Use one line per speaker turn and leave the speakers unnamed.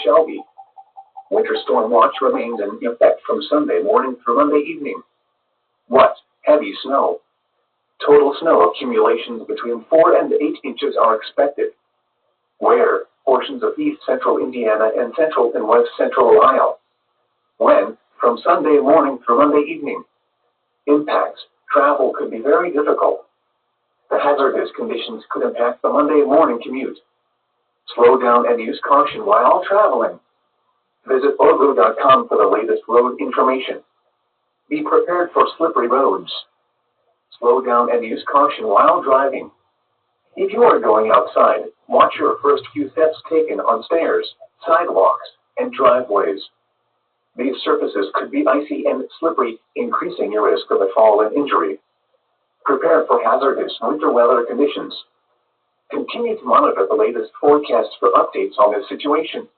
shall be. Winter storm watch remains in effect from Sunday morning through Monday evening. What? Heavy snow. Total snow accumulations between 4 and 8 inches are expected. Where? Portions of east central Indiana and central and west central Ohio. When? From Sunday morning through Monday evening. Impacts. Travel could be very difficult. The hazardous conditions could impact the Monday morning commute. Slow down and use caution while traveling. Visit orgo.com for the latest road information. Be prepared for slippery roads. Slow down and use caution while driving. If you are going outside, watch your first few steps taken on stairs, sidewalks, and driveways. These surfaces could be icy and slippery, increasing your risk of a fall and injury. Prepare for hazardous winter weather conditions. Continue to monitor the latest forecasts for updates on this situation.